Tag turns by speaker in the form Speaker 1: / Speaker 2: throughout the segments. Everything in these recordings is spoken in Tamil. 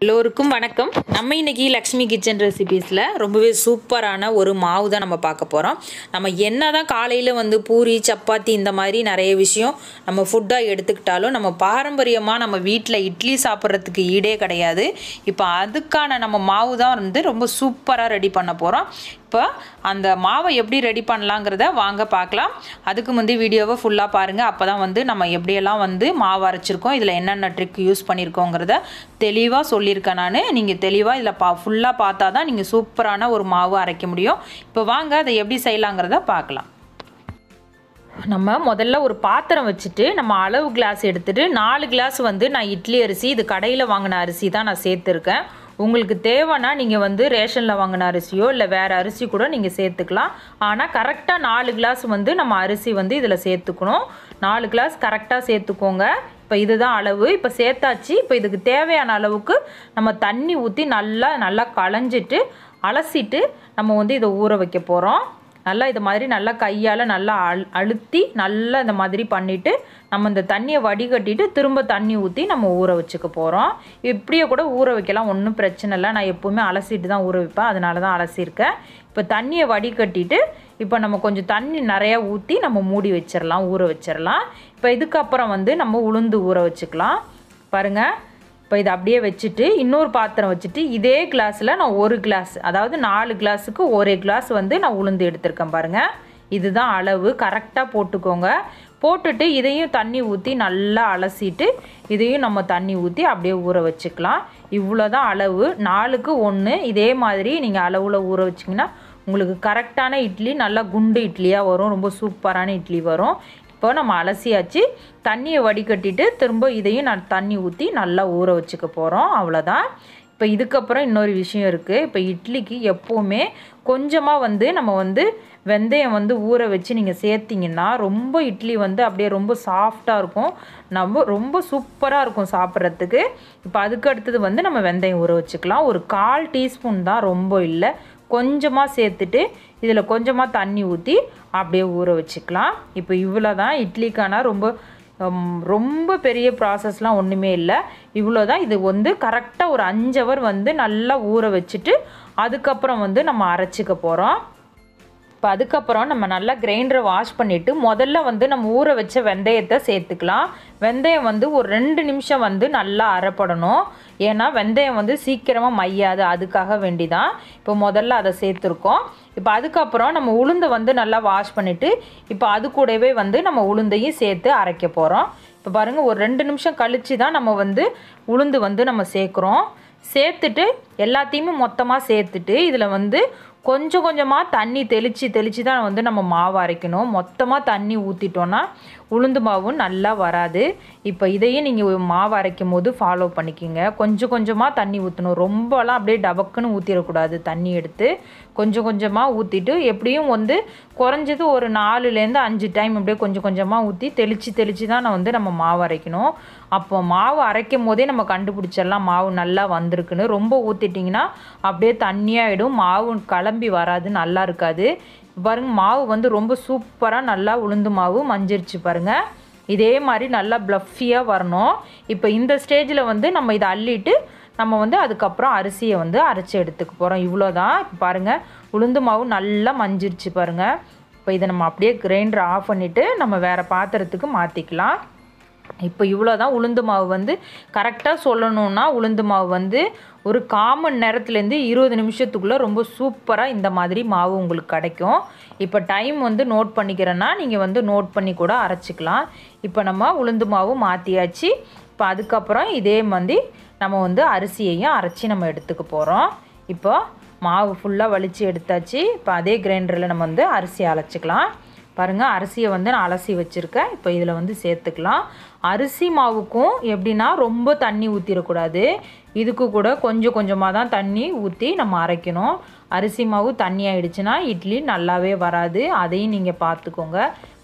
Speaker 1: எல்லோருக்கும் வணக்கம். நம்ம இன்னைக்கு லக்ஷ்மி கிச்சன் ரெசிபீஸில் ரொம்பவே சூப்பரான ஒரு மாவு தான் நம்ம பார்க்க போகிறோம். நம்ம என்ன தான் காலையில் பூரி சப்பாத்தி இந்த மாதிரி நிறைய விஷயம் நம்ம ஃபுட்டாக எடுத்துக்கிட்டாலும் நம்ம பாரம்பரியமாக நம்ம வீட்டில் இட்லி சாப்பிட்றதுக்கு ஈடே கிடையாது. இப்போ அதுக்கான நம்ம மாவு தான் ரொம்ப சூப்பராக ரெடி பண்ண போகிறோம். இப்போ அந்த மாவை எப்படி ரெடி பண்ணலாங்கிறத வாங்க பார்க்கலாம். அதுக்கு முந்தைய வீடியோவை ஃபுல்லாக பாருங்கள். அப்போ தான் நம்ம எப்படியெல்லாம் மாவு அரைச்சிருக்கோம், இதில் என்னென்ன ட்ரிக் யூஸ் பண்ணியிருக்கோங்கிறத தெளிவாக சொல்லியிருக்கேன் நான். நீங்கள் தெளிவாக இதில் ஃபுல்லாக பார்த்தா தான் நீங்கள் சூப்பரான ஒரு மாவு அரைக்க முடியும். இப்போ வாங்க அதை எப்படி செய்யலாங்கிறத பார்க்கலாம். நம்ம முதல்ல ஒரு பாத்திரம் வச்சுட்டு நம்ம அளவு கிளாஸ் எடுத்துகிட்டு 4 கிளாஸ் நான் இட்லி அரிசி, இது கடையில் வாங்கின அரிசி தான் நான் சேர்த்துருக்கேன். உங்களுக்கு தேவைன்னா நீங்கள் ரேஷனில் வாங்கின அரிசியோ இல்லை வேறு அரிசி கூட நீங்கள் சேர்த்துக்கலாம். ஆனால் கரெக்டாக 4 கிளாஸ் நம்ம அரிசி இதில் சேர்த்துக்கணும். 4 கிளாஸ் கரெக்டாக சேர்த்துக்கோங்க. இப்போ இதுதான் அளவு. இப்போ சேர்த்தாச்சு. இப்போ இதுக்கு தேவையான அளவுக்கு நம்ம தண்ணி ஊற்றி நல்லா களைஞ்சிட்டு அலசிட்டு நம்ம இதை ஊற வைக்க போகிறோம். நல்லா இது மாதிரி நல்லா கையால் நல்லா அழுத்தி நல்லா இந்த மாதிரி பண்ணிவிட்டு நம்ம இந்த தண்ணியை வடிகட்டிட்டு திரும்ப தண்ணி ஊற்றி நம்ம ஊற வச்சுக்க போகிறோம். இப்படியே கூட ஊற வைக்கலாம், ஒன்றும் பிரச்சனை இல்லை. நான் எப்போவுமே அலசிட்டு தான் ஊற வைப்பேன், அதனால தான் அலசியிருக்கேன். இப்போ தண்ணியை வடிகட்டிட்டு இப்போ நம்ம கொஞ்சம் தண்ணி நிறையா ஊற்றி நம்ம மூடி வச்சிடலாம், ஊற வச்சிடலாம். இப்போ இதுக்கப்புறம் நம்ம உளுந்து ஊற வச்சுக்கலாம். பாருங்கள், இப்போ இதை அப்படியே வச்சுட்டு இன்னொரு பாத்திரம் வச்சுட்டு இதே கிளாஸில் நான் 1 கிளாஸ், அதாவது 4 கிளாஸுக்கு 1 கிளாஸ் நான் உளுந்து எடுத்திருக்கேன். பாருங்கள், இதுதான் அளவு, கரெக்டாக போட்டுக்கோங்க. போட்டுட்டு இதையும் தண்ணி ஊற்றி நல்லா அலசிட்டு இதையும் நம்ம தண்ணி ஊற்றி அப்படியே ஊற வச்சுக்கலாம். இவ்வளோ தான் அளவு, 4க்கு 1. இதே மாதிரி நீங்கள் அளவில் ஊற வச்சிங்கன்னா உங்களுக்கு கரெக்டான இட்லி, நல்லா குண்டு இட்லியாக வரும், ரொம்ப சூப்பரான இட்லி வரும். இப்போ நம்ம அலசியாச்சு. தண்ணியை வடிகட்டிட்டு திரும்ப இதையும் நான் தண்ணி ஊற்றி நல்லா ஊற வச்சுக்க போகிறோம். அவ்வளோதான். இப்போ இதுக்கப்புறம் இன்னொரு விஷயம் இருக்குது. இப்போ இட்லிக்கு எப்போவுமே கொஞ்சமாக நம்ம வெந்தயம் ஊற வச்சு நீங்கள் சேர்த்திங்கன்னா ரொம்ப இட்லி அப்படியே ரொம்ப சாஃப்டாக இருக்கும், ரொம்ப சூப்பராக இருக்கும் சாப்பிட்றதுக்கு. இப்போ அதுக்கு அடுத்தது நம்ம வெந்தயம் ஊற வச்சுக்கலாம். ஒரு 1/4 டீஸ்பூன் தான், ரொம்ப இல்லை, கொஞ்சமாக சேர்த்துட்டு இதில் கொஞ்சமாக தண்ணி ஊற்றி அப்படியே ஊற வச்சுக்கலாம். இப்போ இவ்வளோ தான் இட்லிக்கான ரொம்ப பெரிய ப்ராசஸ்லாம் ஒன்றுமே இல்லை. இவ்வளோ தான். இது கரெக்டாக ஒரு 5 ஹவர் நல்லா ஊற வச்சுட்டு அதுக்கப்புறம் நம்ம அரைச்சிக்க போகிறோம். இப்போ அதுக்கப்புறம் நம்ம நல்லா கிரைண்டரை வாஷ் பண்ணிவிட்டு முதல்ல நம்ம ஊற வச்ச வெந்தயத்தை சேர்த்துக்கலாம். வெந்தயம் ஒரு 2 நிமிஷம் நல்லா அரைப்படணும். ஏன்னா வெந்தயம் சீக்கிரமாக மையாது, அதுக்காக வேண்டி தான் இப்போ முதல்ல அதை சேர்த்துருக்கோம். இப்போ அதுக்கப்புறம் நம்ம உளுந்தை நல்லா வாஷ் பண்ணிவிட்டு இப்போ அது கூடவே நம்ம உளுந்தையும் சேர்த்து அரைக்க போகிறோம். இப்போ பாருங்கள், ஒரு 2 நிமிஷம் கழித்து தான் நம்ம உளுந்து நம்ம சேர்க்குறோம். சேர்த்துட்டு எல்லாத்தையுமே மொத்தமாக சேர்த்துட்டு இதில் கொஞ்சம் கொஞ்சமாக தண்ணி தெளித்து தான் நம்ம மாவு அரைக்கணும். மொத்தமாக தண்ணி ஊற்றிட்டோன்னா உளுந்து மாவும் நல்லா வராது. இப்போ இதையும் நீங்கள் மாவு அரைக்கும் போது ஃபாலோ பண்ணிக்கிங்க. கொஞ்சம் கொஞ்சமாக தண்ணி ஊற்றணும், ரொம்பலாம் அப்படியே டபக்குன்னு ஊற்றிடக்கூடாது. தண்ணி எடுத்து கொஞ்சம் கொஞ்சமாக ஊற்றிட்டு எப்படியும் குறைஞ்சது ஒரு 4லேருந்து 5 டைம் அப்படியே கொஞ்சம் கொஞ்சமாக ஊற்றி தெளித்து தான் நம்ம மாவு அரைக்கணும். அப்போ மாவு அரைக்கும் போதே நம்ம கண்டுபிடிச்சிடலாம் மாவு நல்லா வந்திருக்குன்னு. ரொம்ப ஊற்றிட்டிங்கன்னா அப்படியே தண்ணியாகிடும், மாவு கிளம்பி வராது, நல்லா இருக்காது. பாருங்கள், மாவு ரொம்ப சூப்பராக நல்லா உளுந்து மாவு மஞ்சிருச்சு பாருங்கள். இதே மாதிரி நல்லா ப்ளஃபியாக வரணும். இப்போ இந்த ஸ்டேஜில் நம்ம இதை அள்ளிட்டு நம்ம அதுக்கப்புறம் அரிசியை அரைச்சி எடுத்துக்க போகிறோம். இவ்வளோ தான். இப்போ பாருங்கள், உளுந்து மாவு நல்லா மஞ்சிருச்சு பாருங்கள். இப்போ இதை நம்ம அப்படியே கிரைண்டரை ஆஃப் பண்ணிவிட்டு நம்ம வேறு பாத்திரத்துக்கு மாற்றிக்கலாம். இப்போ இவ்வளோ தான். உளுந்து மாவு கரெக்டாக சொல்லணுன்னா உளுந்து மாவு ஒரு 1/4 மணி நேரத்துலேருந்து 20 நிமிஷத்துக்குள்ளே ரொம்ப சூப்பராக இந்த மாதிரி மாவு உங்களுக்கு கிடைக்கும். இப்போ டைம் நோட் பண்ணிக்கிறேன்னா நீங்கள் நோட் பண்ணி கூட அரைச்சிக்கலாம். இப்போ நம்ம உளுந்து மாவு மாற்றியாச்சு. இப்போ அதுக்கப்புறம் இதே மாதிரி நம்ம அரிசியையும் அரைச்சி நம்ம எடுத்துக்க போகிறோம். இப்போ மாவு ஃபுல்லாக வலித்து எடுத்தாச்சு. இப்போ அதே கிரைண்டரில் நம்ம அரிசி அரைச்சிக்கலாம். பாருங்கள், அரிசியை நான் அலசி வச்சுருக்கேன். இப்போ இதில் சேர்த்துக்கலாம். அரிசி மாவுக்கும் எப்படின்னா ரொம்ப தண்ணி ஊற்றிடக்கூடாது. இதுக்கு கூட கொஞ்சம் கொஞ்சமாக தான் தண்ணி ஊற்றி நம்ம அரைக்கணும். அரிசி மாவு தண்ணி ஆகிடுச்சுன்னா இட்லி நல்லாவே வராது, அதையும் நீங்கள் பார்த்துக்கோங்க.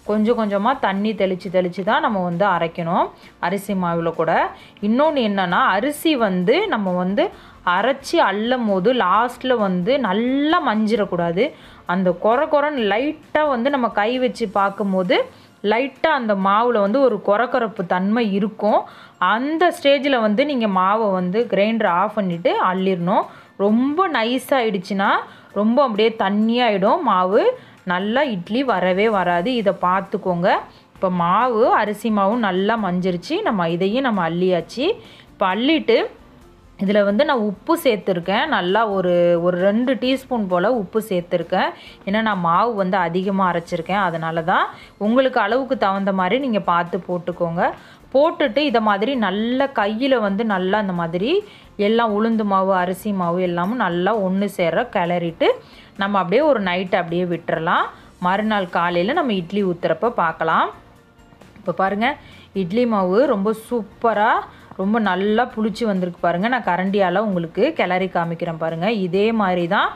Speaker 1: கொஞ்சம் கொஞ்சமாக தண்ணி தெளித்து தான் நம்ம அரைக்கணும் அரிசி மாவில் கூட. இன்னொன்று என்னென்னா, அரிசி நம்ம அரைச்சி அள்ளும் போது லாஸ்ட்டில் நல்லா மஞ்சிடக்கூடாது. அந்த கொரன்னு லைட்டாக நம்ம கை வச்சு பார்க்கும்போது லைட்டாக அந்த மாவில் ஒரு கொரகொரப்பு தன்மை இருக்கும். அந்த ஸ்டேஜில் வந்து நீங்கள் மாவை வந்து கிரைண்டர் ஆஃப் பண்ணிவிட்டு அள்ளிடணும். ரொம்ப நைஸாகிடுச்சுன்னா ரொம்ப அப்படியே தண்ணியாகிடும் மாவு, நல்லா இட்லி வரவே வராது. இதை பார்த்துக்கோங்க. இப்போ மாவு அரிசி மாவும் நல்லா மஞ்சிருச்சு. நம்ம இதையும் நம்ம அள்ளியாச்சு. இப்போ அள்ளிட்டு இதில் வந்து நான் உப்பு சேர்த்துருக்கேன். நல்லா ஒரு 2 டீஸ்பூன் போல் உப்பு சேர்த்துருக்கேன். ஏன்னா நான் மாவு வந்து அதிகமாக அரைச்சிருக்கேன். அதனால தான் உங்களுக்கு அளவுக்கு தகுந்த மாதிரி நீங்கள் பார்த்து போட்டுக்கோங்க. போட்டுட்டு இதை மாதிரி நல்லா கையில் வந்து நல்லா அந்த மாதிரி எல்லாம் உளுந்து மாவு அரிசி மாவு எல்லாமும் நல்லா ஒன்று சேர கிளறிட்டு நம்ம அப்படியே ஒரு நைட்டு அப்படியே விட்டுறலாம். மறுநாள் காலையில் நம்ம இட்லி ஊற்றுறப்ப பார்க்கலாம். இப்போ பாருங்கள், இட்லி மாவு ரொம்ப சூப்பராக ரொம்ப நல்லா புளிச்சு வந்திருக்கு பாருங்கள். நான் கரண்டியால் உங்களுக்கு கிளறி காமிக்கிறேன் பாருங்கள். இதே மாதிரி தான்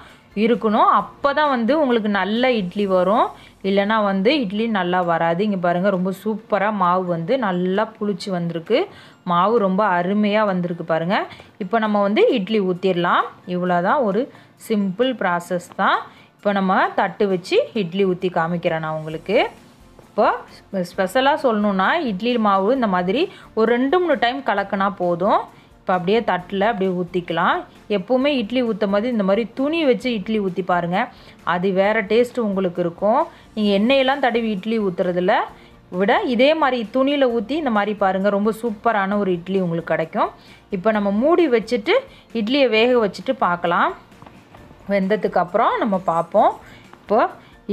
Speaker 1: இருக்கணும். அப்போ தான் வந்து உங்களுக்கு நல்ல இட்லி வரும். இல்லைனா வந்து இட்லி நல்லா வராது. இங்கே பாருங்கள், ரொம்ப சூப்பராக மாவு வந்து நல்லா புளிச்சு வந்திருக்கு. மாவு ரொம்ப அருமையாக வந்திருக்கு பாருங்கள். இப்போ நம்ம வந்து இட்லி ஊற்றிடலாம். இவ்வளோ தான், ஒரு சிம்பிள் ப்ராசஸ் தான். இப்போ நம்ம தட்டு வச்சு இட்லி ஊற்றி காமிக்கிறேன் நான் உங்களுக்கு. இப்போ ஸ்பெஷலாக சொல்லணுன்னா இட்லி மாவு இந்த மாதிரி ஒரு 2-3 டைம் கலக்கினா போதும். இப்போ அப்படியே தட்டில் அப்படியே ஊற்றிக்கலாம். எப்போவுமே இட்லி ஊற்றும் போது இந்த மாதிரி துணி வச்சு இட்லி ஊற்றி பாருங்கள். அது வேறு டேஸ்ட்டு உங்களுக்கு இருக்கும். நீங்கள் எண்ணெயெல்லாம் தடவி இட்லி ஊற்றுறதில்ல விட இதே மாதிரி துணியில் ஊற்றி இந்த மாதிரி பாருங்கள், ரொம்ப சூப்பரான ஒரு இட்லி உங்களுக்கு கிடைக்கும். இப்போ நம்ம மூடி வச்சுட்டு இட்லியை வேக வச்சுட்டு பார்க்கலாம். வெந்ததுக்கு அப்புறம் நம்ம பார்ப்போம். இப்போ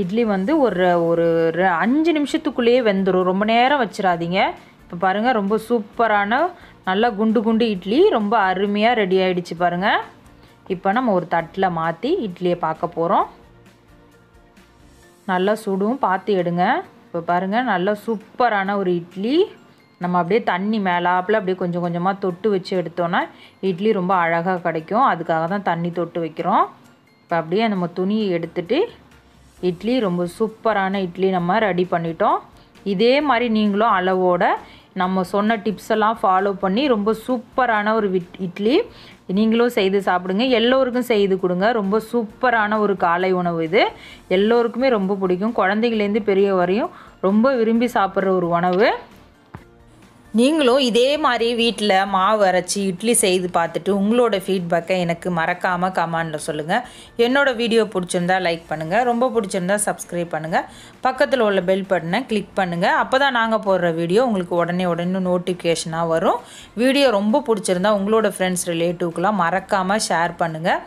Speaker 1: இட்லி வந்து ஒரு 5 நிமிஷத்துக்குள்ளேயே வெந்துடும். ரொம்ப நேரம் வச்சிடாதீங்க. இப்போ பாருங்கள், ரொம்ப சூப்பரான நல்லா குண்டு குண்டு இட்லி ரொம்ப அருமையாக ரெடி ஆகிடுச்சு பாருங்கள். இப்போ நம்ம ஒரு தட்டில் மாற்றி இட்லியை பார்க்க போகிறோம். நல்லா சுடும், பார்த்து எடுங்க. இப்போ பாருங்கள், நல்லா சூப்பரான ஒரு இட்லி. நம்ம அப்படியே தண்ணி மேலாப்பில் அப்படியே கொஞ்சம் கொஞ்சமாக தொட்டு வச்சு எடுத்தோன்னா இட்லி ரொம்ப அழகாக கிடைக்கும். அதுக்காக தான் தண்ணி தொட்டு வைக்கிறோம். இப்போ அப்படியே நம்ம துணியை எடுத்துகிட்டு இட்லி ரொம்ப சூப்பரான இட்லி நம்ம ரெடி பண்ணிட்டோம். இதே மாதிரி நீங்களும் அளவோட நம்ம சொன்ன டிப்ஸ் எல்லாம் ஃபாலோ பண்ணி ரொம்ப சூப்பரான ஒரு இட்லி நீங்களும் செய்து சாப்பிடுங்க. எல்லோருக்கும் செய்து கொடுங்க. ரொம்ப சூப்பரான ஒரு காலை உணவு இது. எல்லோருக்குமே ரொம்ப பிடிக்கும். குழந்தைங்கலேருந்து பெரிய வரையும் ரொம்ப விரும்பி சாப்பிட்ற ஒரு உணவு. நீங்களும் இதே மாதிரி வீட்டில் மாவு அரைச்சி இட்லி செய்து பார்த்துட்டு உங்களோட ஃபீட்பேக்கை எனக்கு மறக்காமல் கமெண்டில் சொல்லுங்கள். என்னோடய வீடியோ பிடிச்சிருந்தா லைக் பண்ணுங்கள். ரொம்ப பிடிச்சிருந்தா சப்ஸ்கிரைப் பண்ணுங்கள். பக்கத்தில் உள்ள பெல் பட்டனை கிளிக் பண்ணுங்கள். அப்போ தான் நாங்கள் போடுற வீடியோ உங்களுக்கு உடனே நோட்டிஃபிகேஷனாக வரும். வீடியோ ரொம்ப பிடிச்சிருந்தா உங்களோட ஃப்ரெண்ட்ஸ் ரிலேட்டிவ்க்கெலாம் மறக்காமல் ஷேர் பண்ணுங்கள்.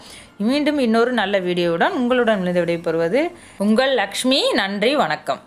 Speaker 1: மீண்டும் இன்னொரு நல்ல வீடியோவுடன் உங்களுடன் விடைபெறுவது உங்கள் லக்ஷ்மி. நன்றி, வணக்கம்.